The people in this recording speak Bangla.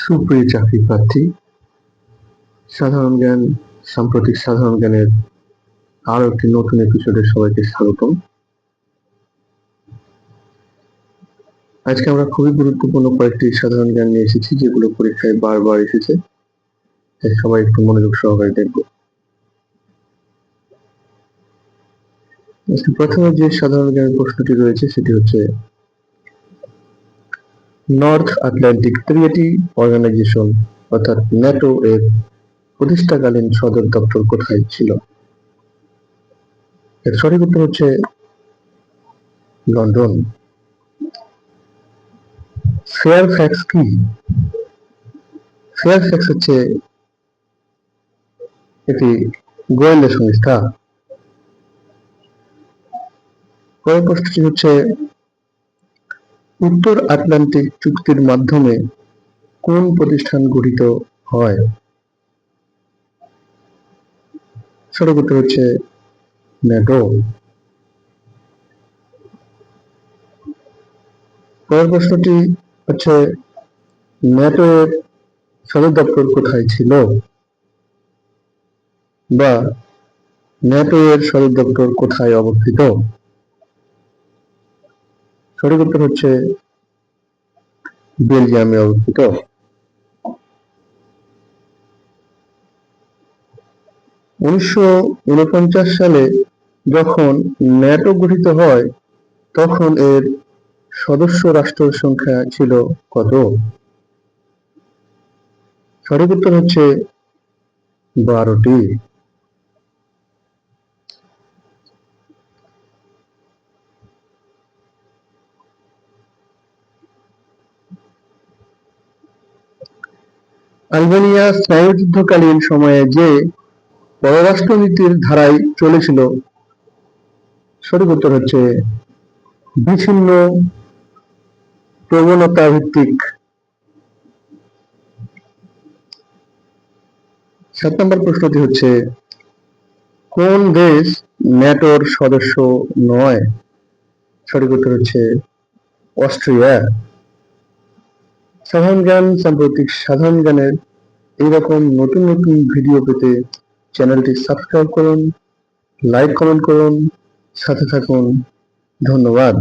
সুপ্রিয় চাকরি প্রার্থী, সাধারণ জ্ঞান সাম্প্রতিক সাধারণ জ্ঞানের আরো একটি নতুন এপিসোডে সবাইকে স্বাগতম। আজকে আমরা খুবই গুরুত্বপূর্ণ কয়েকটি সাধারণ জ্ঞান নিয়ে এসেছি, যেগুলো পরীক্ষায় বারবার এসেছে, তাই সবাই একটু মনোযোগ সহকারে দেখব। প্রথমে যে সাধারণ জ্ঞানের প্রশ্নটি রয়েছে সেটি হচ্ছে, নর্থ আটলান্টিক ট্রিটি অর্গানাইজেশন অর্থাৎ ন্যাটো এর প্রতিষ্ঠাকালীন সদর দপ্তর কোথায় ছিল? এর সঠিক উত্তর হচ্ছে লন্ডন। ফেয়ারফ্যাক্স কি? ফেয়ারফ্যাক্স হচ্ছে একটি গোয়েন্দা সংস্থা। পরের প্রশ্নটি হচ্ছে, উত্তর আটলান্টিক চুক্তির মাধ্যমে কোন প্রতিষ্ঠান গঠিত হয়? সঠিক উত্তর হচ্ছে ন্যাটো। পরের প্রশ্নটি হচ্ছে, ন্যাটো এর সদর দপ্তর কোথায় ছিল? বা ন্যাটো এর সদর দপ্তর কোথায় অবস্থিত? সঠিক উত্তর হচ্ছে বেলজিয়ামে অবস্থিত। 1949 সালে যখন ন্যাটো গঠিত হয় তখন এর সদস্য রাষ্ট্রের সংখ্যা ছিল কত? সঠিক উত্তর হচ্ছে 12টি। আলবেনিয়া স্নায়ুযুদ্ধকালীন সময়ে যে পররাষ্ট্রনীতির ধারায় চলেছিল, সঠিক উত্তর হচ্ছে বিচ্ছিন্ন প্রবণতা ভিত্তিক। 7 নম্বর প্রশ্নটি হচ্ছে, কোন দেশ ন্যাটোর সদস্য নয়? সঠিক উত্তর হচ্ছে অস্ট্রিয়া। সাধারণ জ্ঞান সাম্প্রতিক সাধারণ জ্ঞানের এইরকম নতুন নতুন ভিডিও পেতে চ্যানেলটি সাবস্ক্রাইব করুন, লাইক কমেন্ট করুন, সাথে থাকুন। ধন্যবাদ।